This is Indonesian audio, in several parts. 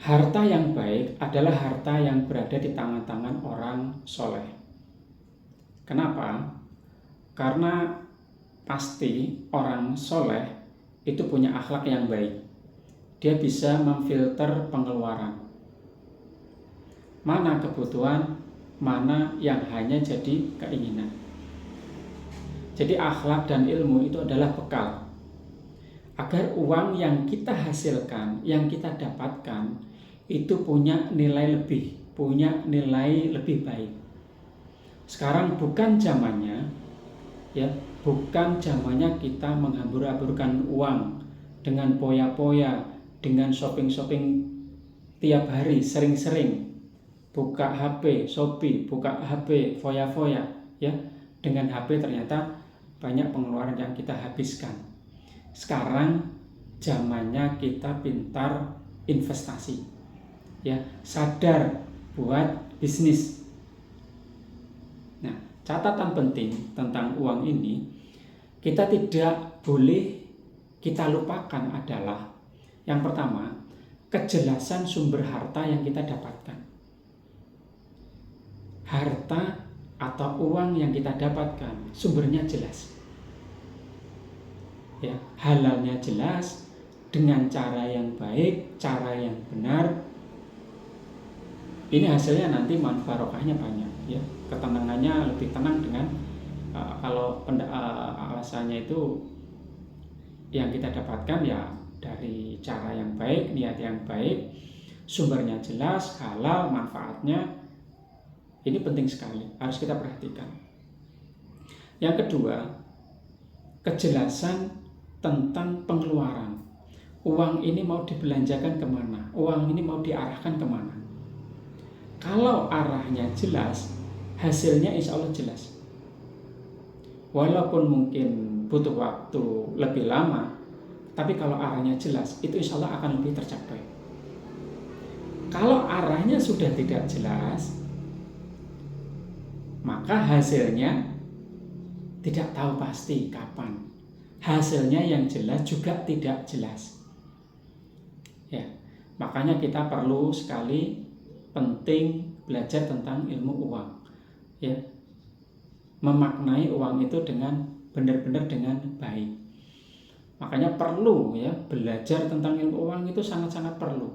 Harta yang baik adalah harta yang berada di tangan-tangan orang soleh. Kenapa? Karena pasti orang soleh itu punya akhlak yang baik. Dia bisa memfilter pengeluaran. Mana kebutuhan, mana yang hanya jadi keinginan. Jadi akhlak dan ilmu itu adalah bekal agar uang yang kita hasilkan, yang kita dapatkan itu punya nilai lebih, punya nilai lebih baik. Sekarang bukan zamannya, ya, bukan zamannya kita menghambur-hamburkan uang dengan poya-poya, dengan shopping-shopping tiap hari, sering-sering buka HP Shopee, buka HP foya-foya, ya. Dengan HP ternyata banyak pengeluaran yang kita habiskan. Sekarang zamannya kita pintar investasi, ya, sadar buat bisnis. Nah, catatan penting tentang uang ini, kita tidak boleh kita lupakan adalah yang pertama, kejelasan sumber harta yang kita dapatkan. Harta atau uang yang kita dapatkan sumbernya jelas, ya, halalnya jelas, dengan cara yang baik, cara yang benar. Ini hasilnya nanti barokahnya banyak, ya, ketenangannya lebih tenang dengan kalau alasannya itu yang kita dapatkan ya dari cara yang baik, niat yang baik, sumbernya jelas, halal, manfaatnya. Ini penting sekali, harus kita perhatikan. Yang kedua, kejelasan tentang pengeluaran. Uang ini mau dibelanjakan kemana? Uang ini mau diarahkan kemana? Kalau arahnya jelas, hasilnya insya Allah jelas. Walaupun mungkin butuh waktu lebih lama, tapi kalau arahnya jelas, itu insya Allah akan lebih tercapai. Kalau arahnya sudah tidak jelas, maka hasilnya tidak tahu pasti kapan. Hasilnya yang jelas juga tidak jelas. Ya, makanya kita perlu sekali penting belajar tentang ilmu uang. Ya, memaknai uang itu dengan benar-benar dengan baik. Makanya perlu, ya, belajar tentang ilmu uang itu sangat-sangat perlu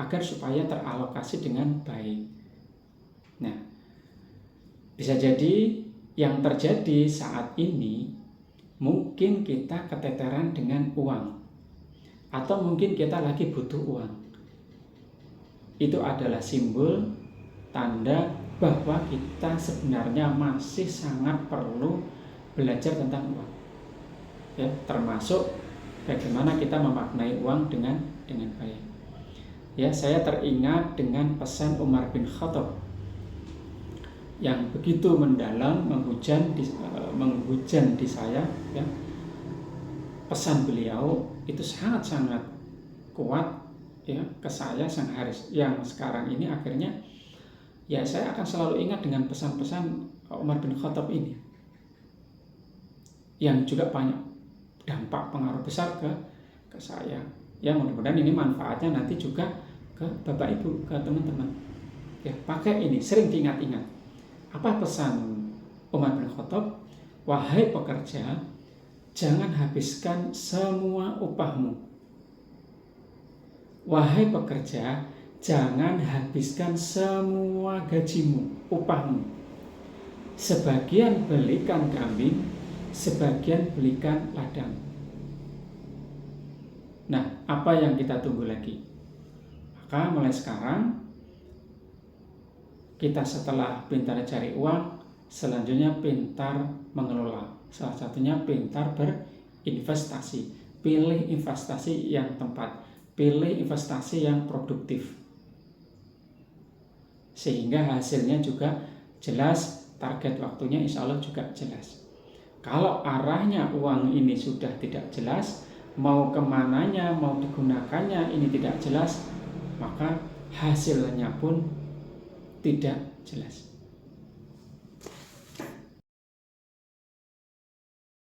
agar supaya teralokasi dengan baik. Nah, bisa jadi yang terjadi saat ini mungkin kita keteteran dengan uang, atau mungkin kita lagi butuh uang. Itu adalah simbol tanda bahwa kita sebenarnya masih sangat perlu belajar tentang uang, ya, termasuk bagaimana kita memaknai uang dengan baik. Ya, saya teringat dengan pesan Umar bin Khattab yang begitu mendalam, menghujam di saya, ya. Pesan beliau itu sangat-sangat kuat, ya, ke saya yang sekarang ini akhirnya ya saya akan selalu ingat dengan pesan-pesan Umar bin Khattab ini, yang juga banyak dampak pengaruh besar ke saya. Ya, mudah-mudahan ini manfaatnya nanti juga ke Bapak Ibu, ke teman-teman. Ya, pakai ini, sering diingat-ingat. Apa pesan Umar bin Khattab? Wahai pekerja, jangan habiskan semua upahmu. Wahai pekerja, jangan habiskan semua gajimu, upahmu. Sebagian belikan kambing, sebagian belikan ladang. Nah, apa yang kita tunggu lagi? Maka mulai sekarang kita setelah pintar cari uang, selanjutnya pintar mengelola. Salah satunya pintar berinvestasi. Pilih investasi yang tepat, pilih investasi yang produktif, sehingga hasilnya juga jelas, target waktunya insya Allah juga jelas. Kalau arahnya uang ini sudah tidak jelas, mau kemananya, mau digunakannya ini tidak jelas, maka hasilnya pun tidak jelas.